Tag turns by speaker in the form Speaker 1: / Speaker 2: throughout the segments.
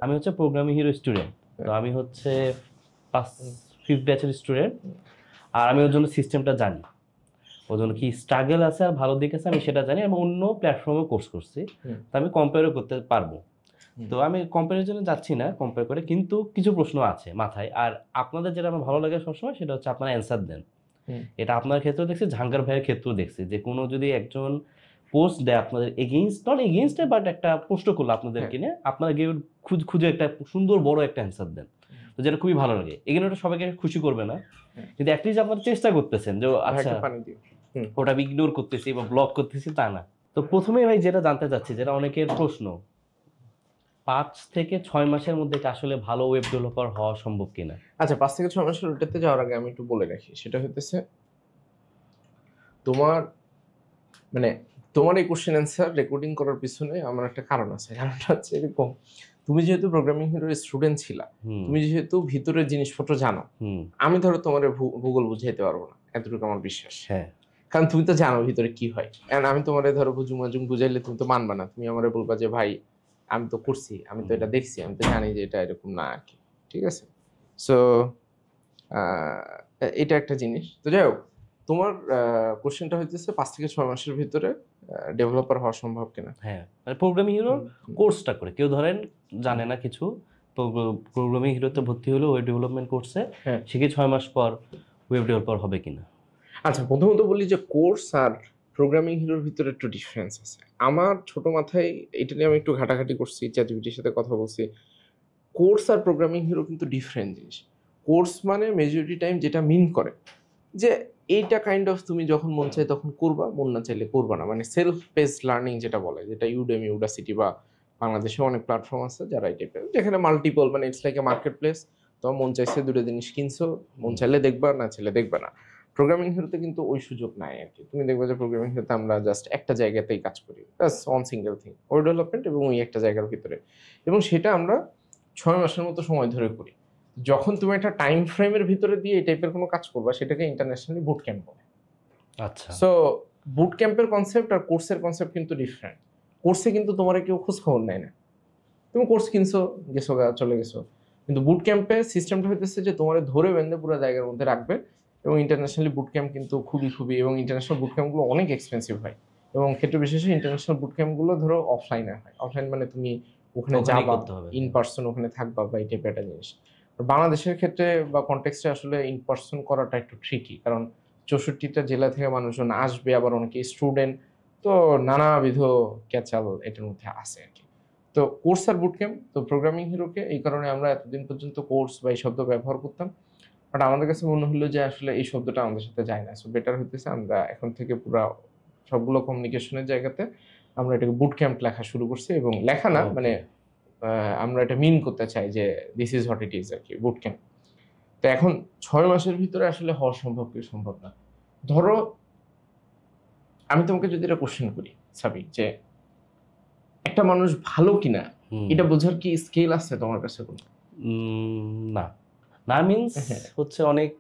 Speaker 1: আমি হচ্ছে programming hero student. তো আমি হচ্ছে 5th ব্যাচের স্টুডেন্ট। আর আমি ওর জন্য সিস্টেমটা জানি, ওর জন্য কি স্ট্রাগল আছে আর ভালো দিক আছে আমি সেটা জানি। আমি অন্য প্ল্যাটফর্মে কোর্স করছি, তো আমি কম্পেয়ারও করতে পারবো। তো আমি কম্পেয়ারের জন্য যাচ্ছি না কম্পেয়ার করে, কিন্তু কিছু প্রশ্ন আছে মাথায়। আর আপনাদের যেটা আমার ভালো লাগে সবসময় সেটা হচ্ছে আপনারা অ্যান্সার দেন। এটা আপনার ক্ষেত্রেও দেখছি, জাহাঙ্গার ভাইয়ের ক্ষেত্রেও দেখছি, যে কোনো যদি একজন পোস্ট দেয় আপনাদের এগেইনস্ট, নট এগেইনস্টে বাট একটা প্রশ্ন করলো আপনাদেরকে নিয়ে, আপনারা গিয়ে খুঁজে একটা সুন্দর বড় একটা অ্যান্সার দেন, তো যেটা খুবই ভালো লাগে। এখানে ওটা সবাইকে খুশি করবে না, কিন্তু অ্যাটলিস্ট আপনারা চেষ্টা করতেছেন যে আচ্ছা ওটা আমি ইগনোর করতেছি বা ব্লক করতেছি তা না। তো প্রথমে ভাই যেটা জানতে চাচ্ছি, যেটা অনেকের প্রশ্ন, 5 থেকে 6 মাসের মধ্যে কি আসলে ভালো ওয়েব ডেভেলপার হওয়া সম্ভব কিনা?
Speaker 2: আচ্ছা, 5 থেকে 6 মাসের ওটাতে যাওয়ার আগে আমি একটু বলে রাখি, সেটা হইতেছে তোমার মানে তোমার এই কোশ্চেন অ্যান্সার রেকর্ডিং করার পিছনে আমার একটা কারণ আছে। কারণটা হচ্ছে এরকম, তুমি যেহেতু প্রোগ্রামিং হিরোর স্টুডেন্ট ছিলা, তুমি যেহেতু ভিতরের জিনিসপত্র জানো, আমি ধরো তোমার ভূগোল বুঝাইতে পারবো না, এতটুকু আমার বিশ্বাস।
Speaker 1: হ্যাঁ,
Speaker 2: কারণ তুমি তো জানো ভিতরে কি হয়। আমি তোমার ধরো ভুজুং বুঝাইলে তুমি তো মানবা না, তুমি আমারে বলবা যে ভাই আমি তো করছি, আমি তো এটা দেখছি, আমি তো জানি যে এটা এরকম না আর কি। ঠিক আছে, সো এটা একটা জিনিস। তো যাই হোক, তোমার কোশ্চেনটা হইতেছে 5 থেকে 6 মাসের ভিতরে ডেভেলপার হওয়া সম্ভব কিনা।
Speaker 1: হ্যাঁ, মানে প্রোগ্রামিং হিরো কোর্সটা করে কেউ ধরেন জানে না কিছু, প্রোগ্রামিং হিরোতে ভর্তি হলো, ওয়েব ডেভেলপমেন্ট কোর্সে, সে কি 6 মাস পর ওয়েব ডেভেলপার হবে কিনা?
Speaker 2: আচ্ছা, প্রথমত বলি যে কোর্স আর প্রোগ্রামিং হিরোর ভিতরে একটু ডিফারেন্স আছে। আমার ছোট মাথায় এটা নিয়ে আমি একটু ঘাটাঘাটি করছি, চ্যাটজিপিটির সাথে কথা বলছি। কোর্স আর প্রোগ্রামিং হিরো কিন্তু ডিফারেন্ট জিনিস। কোর্স মানে মেজরিটি টাইম যেটা মিন করে যে এইটা কাইন্ড অফ তুমি যখন মন চায় তখন করবা, মন না চাইলে করবা না, মানে সেলফ বেসড লার্নিং যেটা বলে, যেটা ইউডেমি, উডাসিটি বা বাংলাদেশে অনেক প্ল্যাটফর্ম আছে যারা এই টাইপের, যেখানে মাল্টিপল, মানে it's like a market place. তো মন চাইছে দুটো জিনিস কিনছো, মন চাইলে দেখবা, না চাইলে দেখবা না। প্রোগ্রামিং হিরোতে কিন্তু ওই সুযোগ নাই আর কি। তুমি দেখবে যে প্রোগ্রামিং হিরোতে আমরা জাস্ট একটা জায়গাতেই কাজ করি, just one single thing, web development, এবং ওই একটা জায়গার ভিতরে, এবং সেটা আমরা 6 মাসের মতো সময় ধরে করি। যখন তুমি একটা টাইম ফ্রেমের ভিতরে দিয়ে এই টাইপের কোনো কাজ করবা, সেটাকে ইন্টারন্যাশনালি বুট ক্যাম্প বলে।
Speaker 1: আচ্ছা,
Speaker 2: সো বুট ক্যাম্পের কনসেপ্ট আর কোর্সের কনসেপ্ট কিন্তু ডিফারেন্ট। কোর্সে কিন্তু তোমার কেউ খোঁজ খবর নেয় না, তুমি কোর্স কিনছো, গেছো গা, চলে গেছো। কিন্তু বুট ক্যাম্পে সিস্টেমটা হইতেছে যে তোমার ধরে বেঁধে পুরো জায়গার মধ্যে রাখবে। এবং ইন্টারন্যাশনালি বুট ক্যাম্প কিন্তু খুবই, এবং ইন্টারন্যাশনাল বুট ক্যাম্পগুলো অনেক এক্সপেন্সিভ হয়। এবং ক্ষেত্র বিশেষে ইন্টারন্যাশনাল বুট ক্যাম্পগুলো ধরো অফলাইনে হয়। অফলাইন মানে তুমি ওখানে যাবা, ইন পার্সন ওখানে থাকবা বা এই টাইপের একটা জিনিস। বাংলাদেশের ক্ষেত্রে বা কনটেক্সটে আসলে ইন পার্সন করাটা একটু ট্রিকি, কারণ 64টা জেলা থেকে মানুষজন আসবে, আবার অনেকে স্টুডেন্ট, তো নানাবিধ ক্যাচাল এটার মধ্যে আছে আর কি। তো কোর্স আর বুট ক্যাম্প, তো প্রোগ্রামিং হিরোকে এই কারণে আমরা এতদিন পর্যন্ত কোর্স বা এই শব্দ ব্যবহার করতাম, বাট আমাদের কাছে মনে হলো যে আসলে এই শব্দটা আমাদের সাথে যায় না। সো বেটার হইতেছে আমরা এখন থেকে পুরো সবগুলো কমিউনিকেশনের জায়গাতে আমরা এটাকে বুট ক্যাম্প লেখা শুরু করছি, এবং লেখা না মানে আমরা এটা মিন করতে চাই যে this is what it is আর কি, বুট ক্যাম্প। তো এখন 6 মাসের ভিতরে আসলে হওয়া সম্ভব কি সম্ভব না। ধরো আমি তোমাকে যদি এটা কোশ্চেন করি সাবি, যে একটা মানুষ ভালো কিনা এটা বোঝার কি স্কেল আছে তোমার কাছে? কোনো
Speaker 1: না, না মিন্স হচ্ছে অনেক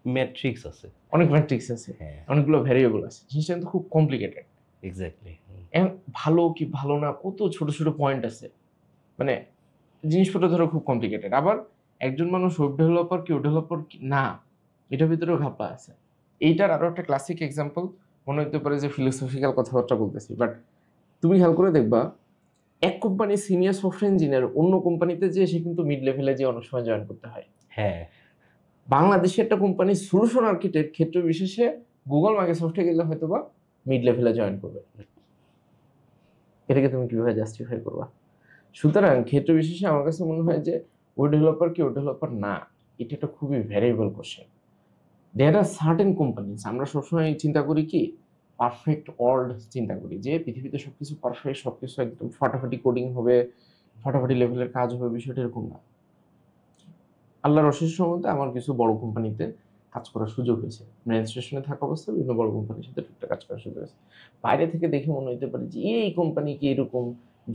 Speaker 1: ম্যাট্রিক্স আছে,
Speaker 2: অনেক ম্যাট্রিক্স আছে, অনেকগুলো ভ্যারিয়েবল আছে, জিনিসটা কিন্তু খুব কমপ্লিকেটেড।
Speaker 1: এক্স্যাক্টলি।
Speaker 2: ভালো কি ভালো না, কত ছোট ছোট পয়েন্ট আছে, মানে জিনিসপত্র ধরো খুব কমপ্লিকেটেড। আবার একজন মানুষ ওয়েব ডেভেলপার কি ওয়েব ডেভেলপার না, এটার ভিতরেও ঘাপলা আছে। এইটার আরো একটা ক্লাসিক এক্সাম্পল মনে হতে পারে যে ফিলোসফিক্যাল কথাবার্তা বলতেছি, বাট তুমি খেয়াল করে দেখবা এক কোম্পানি সিনিয়র সফটওয়্যার ইঞ্জিনিয়ার অন্য কোম্পানিতে যে সে কিন্তু মিড লেভেলে যে অনেক সময় জয়েন করতে হয়।
Speaker 1: হ্যাঁ,
Speaker 2: বাংলাদেশে একটা কোম্পানি সলিউশন আর্কিটেক্ট ক্ষেত্র বিশেষে গুগল মাইক্রোসফটে গেলে হয়তো বা মিড লেভেলে জয়েন করবে। এটাকে তুমি কিভাবে জাস্টিফাই করবা? সুতরাং ক্ষেত্র বিশেষে আমার কাছে মনে হয় যে ওয়েব ডেভেলপার কি ওয়েব ডেভেলপার না, এটা একটা খুবই variable question. There are certain companies, আমরা সবসময় চিন্তা করি কি পারফেক্ট ওয়ার্ল্ড চিন্তা করি, যে পৃথিবীতে সবকিছু পারফেক্ট, সবকিছু একদম ফাটাফাটি কোডিং হবে, ফাটাফাটি লেভেলের কাজ হবে, বিষয়টা এরকম না। আল্লাহর অশেষ রহমতে আমার কিছু বড় কোম্পানিতে কাজ করার সুযোগ হয়েছে, রেজিস্ট্রেশনে থাকা অবস্থায় বিভিন্ন বড় কোম্পানির সাথে টুকটাক কাজ করার সুযোগ হয়েছে। বাইরে থেকে দেখে মনে হতে পারে যে এই কোম্পানি কি এরকম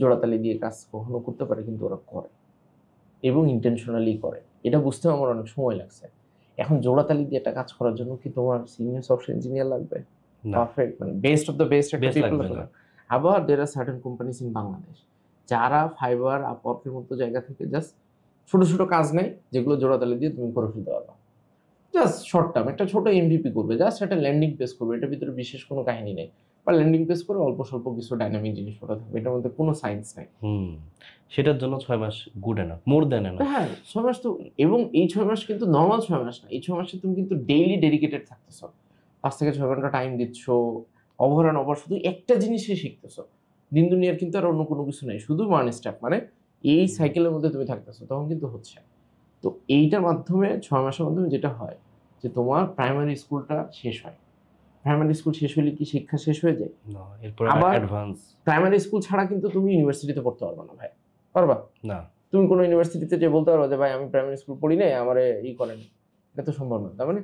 Speaker 2: জোড়াতালি দিয়ে কাজ কখনো করতে পারে, কিন্তু ওরা করে এবং ইন্টেনশনালি করে। এটা বুঝতেও আমার অনেক সময় লাগছে। এখন জোড়াতালি দিয়ে একটা কাজ করার জন্য কি তোমার সিনিয়র সফটওয়্যার ইঞ্জিনিয়ার লাগবে? পারফেক্ট মানে বেস্ট অফ দ্য বেস্ট একটা পিপল লাগবে। আবার there are certain companies in Bangladesh যারা ফাইবার আপওয়ার্কের মতো জায়গা থেকে জাস্ট ছোট ছোট কাজ নেই, যেগুলো জোড়াতালি দিয়ে তুমি করে ফেলতে পারবা, জাস্ট শর্ট টার্ম একটা ছোট এমভিপি করবে, জাস্ট একটা ল্যান্ডিং পেজ করবে, এটার ভিতরে বিশেষ কোনো কাহিনী নেই, বা ল্যান্ডিং পেজ করে অল্প স্বল্প কিছু ডাইনামিক জিনিসপত্র থাকবে, এটার মধ্যে কোনো সায়েন্স নাই।
Speaker 1: সেটার জন্য 6 মাস গুড এনাফ, মোর দেন এনাফ।
Speaker 2: হ্যাঁ 6 মাস তো, এবং এই 6 মাস কিন্তু নর্মাল 6 মাস না, এই 6 মাসে তুমি কিন্তু ডেইলি ডেডিকেটেড থাকতেছো, 5 থেকে 6 ঘন্টা টাইম দিচ্ছ, ওভার অ্যান্ড ওভার শুধু একটা জিনিসই শিখতেছো, দিন দুনিয়ার কিন্তু আর অন্য কোনো কিছু নেই, শুধু ওয়ান স্টেপ, মানে এই সাইকেলের মধ্যে তুমি থাকতেছো, তখন কিন্তু হচ্ছে। তো এইটার মাধ্যমে 6 মাসের মাধ্যমে যেটা হয় যে তোমার প্রাইমারি স্কুলটা শেষ হয়। প্রাইমারি স্কুল শেষ হলে কি শিক্ষা শেষ হয়ে যায়?
Speaker 1: না, এরপর
Speaker 2: আবার
Speaker 1: অ্যাডভান্স।
Speaker 2: প্রাইমারি স্কুল ছাড়া কিন্তু তুমি ইউনিভার্সিটিতে পড়তে পারবে না ভাই, পারবা?
Speaker 1: না।
Speaker 2: তুমি কোনো ইউনিভার্সিটিতে যে বলতে পারো যে ভাই আমি প্রাইমারি স্কুল পড়ি নাই, আমারে করেন, এটা তো সম্ভব না। তার মানে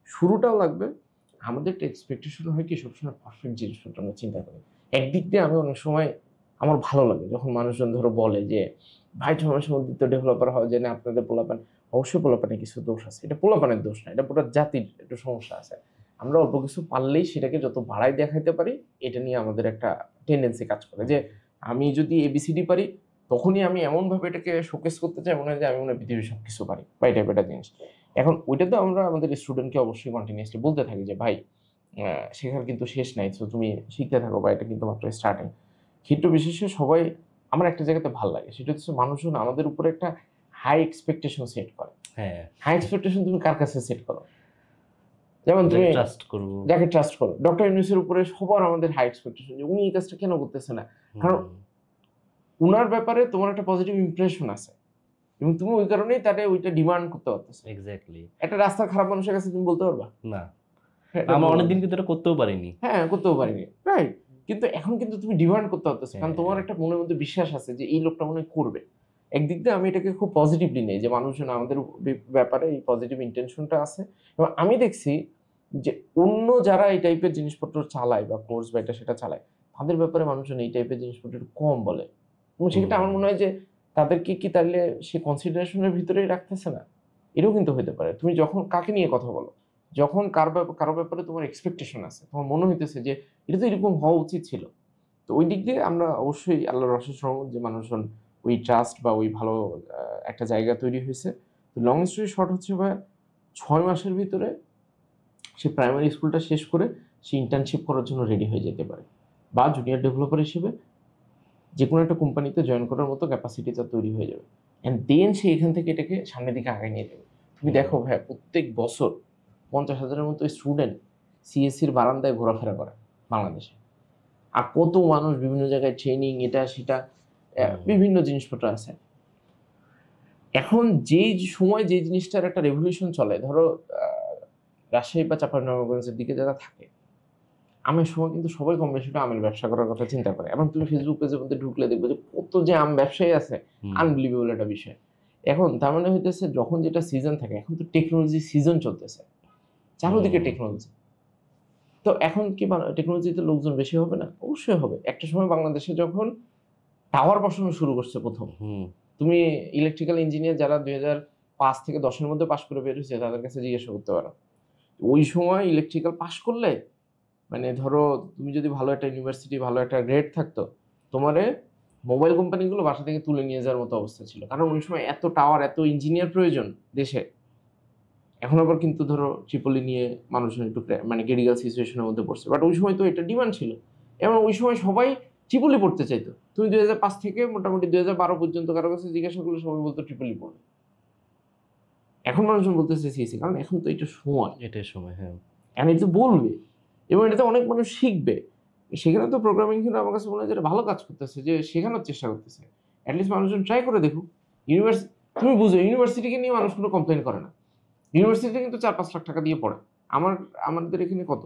Speaker 2: শুরুটাও লাগবে। আমাদের একটা এক্সপেকটেশন হয় কি সবসময় পারফেক্ট জিনিসপত্র আমরা চিন্তা করি। একদিক দিয়ে আমি অনেক সময় আমার ভালো লাগে যখন মানুষজন ধরো বলে যে ভাই 6 মাসের মধ্যে তো ডেভেলপার হওয়া যায় না, আপনাদের পোলাপান। অবশ্যই পোলাপানের কিছু দোষ আছে, এটা পোলাপানের দোষ না, এটা পুরো জাতির একটু সমস্যা আছে। আমরা অল্প কিছু পারলেই সেটাকে যত বাড়াই দেখাইতে পারি, এটা নিয়ে আমাদের একটা টেন্ডেন্সি কাজ করে যে আমি যদি এবিসিডি পারি তখনই আমি এমনভাবে এটাকে শোকেস করতে চাই মনে হয় যে আমি মনে হয় পৃথিবীর সব কিছু পারি, বা এই টাইপের একটা জিনিস। এখন ওইটা তো আমরা আমাদের স্টুডেন্টকে অবশ্যই কন্টিনিউসলি বলতে থাকি যে ভাই শেখার কিন্তু শেষ নাই, তো তুমি শিখতে থাকো, বা এটা কিন্তু মাত্র স্টার্টিং। ক্ষেত্র বিশেষে সবাই আমার একটা জায়গাতে ভালো লাগে, সেটা হচ্ছে মানুষজন আমাদের উপরে একটা হাই এক্সপেকটেশন সেট করে।
Speaker 1: হ্যাঁ,
Speaker 2: হাই এক্সপেকটেশন তুমি কার কাছে সেট করো? যেমন তুমি
Speaker 1: ট্রাস্ট করব,
Speaker 2: যাকে ট্রাস্ট করো, ডক্টর ইউনূসের উপরে সবার আমাদের হাই এক্সপেকটেশন যে উনি এই কাজটা কেন করতেছে না, কারণ উনার ব্যাপারে তোমার একটা পজিটিভ ইমপ্রেশন আছে এবং তুমি ওই কারণেই তাকে ওইটা ডিমান্ড করতে পারতেছো।
Speaker 1: এক্স্যাক্টলি।
Speaker 2: একটা রাস্তার খারাপ মানুষের কাছে তুমি বলতে পারবা
Speaker 1: না,
Speaker 2: এটা
Speaker 1: আমরা
Speaker 2: বলবো না।
Speaker 1: অনেকদিন কিন্তু এটা করতেও পারিনি।
Speaker 2: হ্যাঁ করতেও পারিনি, রাইট। কিন্তু এখন কিন্তু তুমি ডিমান্ড করতে পারতেছো, কারণ
Speaker 1: হ্যাঁ,
Speaker 2: তোমার একটা মনের মধ্যে বিশ্বাস আছে যে এই লোকটা মনে হয় করবে। একদিক দিয়ে আমি এটাকে খুব পজিটিভলি নেই যে মানুষজন আমাদের ব্যাপারে এই পজিটিভ ইন্টেনশনটা আছে। এবং আমি দেখছি যে অন্য যারা এই টাইপের জিনিসপত্র চালায় বা কোর্স বা এটা সেটা চালায়, তাদের ব্যাপারে মানুষজন এই টাইপের জিনিসপত্র একটু কম বলে, এবং সেক্ষেত্রে আমার মনে হয় যে তাদেরকে কি তাহলে সে কনসিডারেশনের ভিতরেই রাখতেছে না, এটাও কিন্তু হতে পারে। তুমি যখন কাকে নিয়ে কথা বলো, যখন কারো ব্যাপারে তোমার এক্সপেকটেশন আছে, তোমার মনে হইতেছে যে এটা তো এরকম হওয়া উচিত ছিল, তো ওই দিক দিয়ে আমরা অবশ্যই আল্লাহর অশেষ রহমত যে মানুষজন ওই ট্রাস্ট বা ওই ভালো একটা জায়গা তৈরি হয়েছে। তো লং স্টোরি শর্ট হচ্ছে ভাই 6 মাসের ভিতরে সে প্রাইমারি স্কুলটা শেষ করে সে ইন্টার্নশিপ করার জন্য রেডি হয়ে যেতে পারে, বা জুনিয়র ডেভেলপার হিসেবে যে কোনো একটা কোম্পানিতে জয়েন করার মতো ক্যাপাসিটি তার তৈরি হয়ে যাবে, অ্যান্ড দেন সে এখান থেকে এটাকে সামনের দিকে আগায় নিয়ে যাবে। তুমি দেখো ভাই প্রত্যেক বছর 50,000-এর মতো স্টুডেন্ট সিএসসির বারান্দায় ঘোরাফেরা করে বাংলাদেশে, আর কত মানুষ বিভিন্ন জায়গায় ট্রেনিং এটা সেটা বিভিন্ন জিনিসপত্র আছে। এখন যেই সময় যে জিনিসটার একটা রেভলিউশন চলে, ধরো রাজশাহী বা চাঁপাইনবাবগঞ্জের দিকে যারা থাকে, আমের সময় কিন্তু সবাই কম বেশি আমের ব্যবসা করার কথা চিন্তা করে, এবং তুমি ফেসবুক পেজের মধ্যে ঢুকলে দেখবে যে কত যে আম ব্যবসায়ী আছে, আনবিলিভেবল একটা বিষয়। এখন তার মানে হইতেছে যখন যেটা সিজন থাকে, এখন তো টেকনোলজি সিজন চলতেছে, চারোদিকে টেকনোলজি, তো এখন কি টেকনোলজিতে লোকজন বেশি হবে না? অবশ্যই হবে। একটা সময় বাংলাদেশে যখন টাওয়ার বসানো শুরু করছে প্রথম, তুমি ইলেকট্রিক্যাল ইঞ্জিনিয়ার যারা 2005 থেকে 10-এর মধ্যে পাশ করে বের হয়েছে তাদের কাছে জিজ্ঞাসা করতে পারো, ওই সময় ইলেকট্রিক্যাল পাশ করলে মানে ধরো তুমি যদি ভালো একটা ইউনিভার্সিটি ভালো একটা গ্রেড থাকতো, তোমারে মোবাইল কোম্পানিগুলো বাসা থেকে তুলে নিয়ে যাওয়ার মতো অবস্থা ছিল, কারণ ওই সময় এত টাওয়ার এত ইঞ্জিনিয়ার প্রয়োজন দেশে। এখন আবার কিন্তু ধরো ট্রিপলি নিয়ে মানুষজন একটু মানে ক্রিটিক্যাল সিচুয়েশনের মধ্যে পড়ছে, বাট ওই সময় তো এটা ডিমান্ড ছিল, এবং ওই সময় সবাই ট্রিপলি পড়তে চাইতো। তুমি 2005 থেকে মোটামুটি 2012 পর্যন্ত কারো কাছে জিজ্ঞাসা করলে সবাই বলতো ট্রিপলি পড়বে। এখন মানুষজন বলতেছে সিএসসি, কারণ এখন তো এটা সময়,
Speaker 1: এটাই সময়। হ্যাঁ,
Speaker 2: এখন এটা বলবে এবং এটাতে অনেক মানুষ শিখবে। সেখানে তো প্রোগ্রামিং কিন্তু আমার কাছে মনে হয় যেটা ভালো কাজ করতেছে, যে শেখানোর চেষ্টা করতেছে, অ্যাটলিস্ট মানুষজন ট্রাই করে দেখুক। ইউনিভার্সিটি তুমি বুঝো, ইউনিভার্সিটিকে নিয়ে মানুষ কোনো কমপ্লেন করে না। ইউনিভার্সিটিতে কিন্তু 4-5 লাখ টাকা দিয়ে পড়ে, আমাদের এখানে কত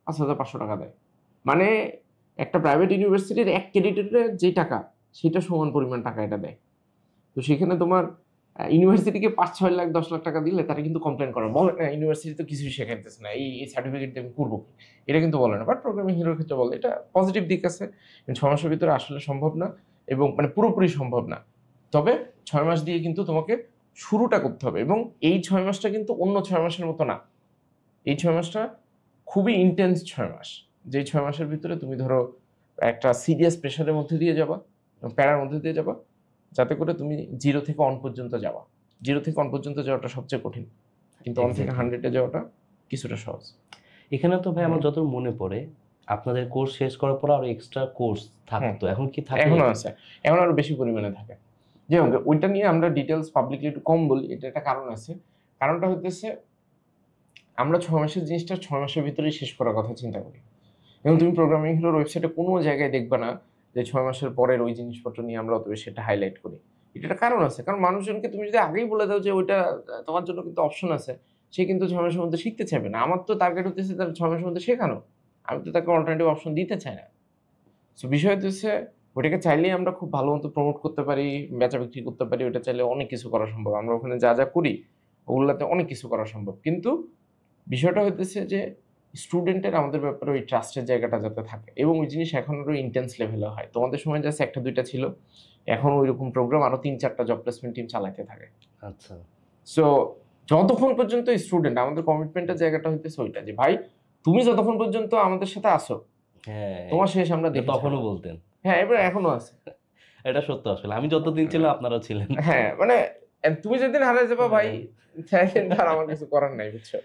Speaker 2: 5,500 টাকা দেয়, মানে একটা প্রাইভেট ইউনিভার্সিটির এক ক্রেডিটের যে টাকা সেটা সমান পরিমাণ টাকা এটা দেয়। তো সেখানে তোমার ইউনিভার্সিটিকে 5-6 লাখ 10 লাখ টাকা দিলে তারা কিন্তু কমপ্লেন করে, বলে না ইউনিভার্সিটি তো কিছুই শেখাইতেছে না, এই সার্টিফিকেট দিয়ে আমি করবো কি, এটা কিন্তু বলে না। বাট প্রোগ্রামিং হিরোর ক্ষেত্রে বলে, এটা পজিটিভ দিক আছে। 6 মাসের ভিতরে আসলে সম্ভব না, এবং মানে পুরোপুরি সম্ভব না, তবে 6 মাস দিয়ে কিন্তু তোমাকে শুরুটা করতে হবে। এবং এই 6 মাসটা কিন্তু অন্য 6 মাসের মতো না, এই 6 মাসটা খুবই ইন্টেন্স 6 মাস, যেই 6 মাসের ভিতরে তুমি ধরো একটা সিরিয়াস প্রেশারের মধ্যে দিয়ে যাবা, প্যারার মধ্যে দিয়ে যাবা, যাতে করে তুমি 0 থেকে 1 পর্যন্ত যাওয়া। 0 থেকে 1 পর্যন্ত যাওয়াটা সবচেয়ে কঠিন, কিন্তু 1 থেকে 100-এ যাওয়াটা কিছুটা সহজ।
Speaker 1: এখানে তো ভাই আমার যত মনে পড়ে আপনাদের কোর্স শেষ করার পর আরো এক্সট্রা কোর্স থাকতো, এখন কি থাকে?
Speaker 2: এখনো আছে, এখন আরো বেশি পরিমাণে থাকে। যে ওইটা নিয়ে আমরা ডিটেলস পাবলিকলি একটু কম বলি, এটা একটা কারণ আছে। কারণটা হইতেছে আমরা 6 মাসের জিনিসটা 6 মাসের ভিতরেই শেষ করার কথা চিন্তা করি। এবং তুমি প্রোগ্রামিং হিরোর ওয়েবসাইটে কোনো জায়গায় দেখবা না যে 6 মাসের পরের ওই জিনিসপত্র নিয়ে আমরা অত বেশি এটা হাইলাইট করি। এটা একটা কারণ আছে, কারণ মানুষজনকে তুমি যদি আগেই বলে দাও যে ওইটা তোমার জন্য কিন্তু অপশন আছে, সে কিন্তু 6 মাসের মধ্যে শিখতে চাইবে না। আমার তো টার্গেট হতেছে তার 6 মাসের মধ্যে শেখানো, আমি তো তাকে অল্টারনেটিভ অপশন দিতে চাই না। সো বিষয় হচ্ছে ওইটাকে চাইলেই আমরা খুব ভালো মতো প্রমোট করতে পারি, বেচা বিক্রি করতে পারি, ওইটা চাইলে অনেক কিছু করা সম্ভব। আমরা ওখানে যা যা করি ওগুলাতে অনেক কিছু করা সম্ভব, কিন্তু বিষয়টা হইতেছে যে স্টুডেন্টের আমাদের ব্যাপারে ওই ট্রাস্টের জায়গাটা যাতে থাকে, এবং ওই জিনিস এখন আরো ইন্টেন্স লেভেলে হয়। তোমাদের সময় জাস্ট 1-2টা ছিল, এখন ওইরকম প্রোগ্রাম আরো 3-4টা জব প্লেসমেন্ট টিম চালাতে থাকে।
Speaker 1: আচ্ছা,
Speaker 2: সো যতক্ষণ পর্যন্ত স্টুডেন্ট, আমাদের কমিটমেন্টের জায়গাটা হইতেছে ওইটা যে ভাই তুমি যতক্ষণ পর্যন্ত আমাদের সাথে আসো,
Speaker 1: হ্যাঁ
Speaker 2: তোমার শেষ আমরা দেখি।
Speaker 1: তখনও বলতেন।
Speaker 2: হ্যাঁ, এবার এখনো আছে।
Speaker 1: এটা সত্য, আসলে আমি যতদিন ছিলাম আপনারাও ছিলেন।
Speaker 2: হ্যাঁ, মানে তুমি যেদিন হারাই যাবা ভাই, সেদিন আর আমার কিছু করার নাই, বুঝছো?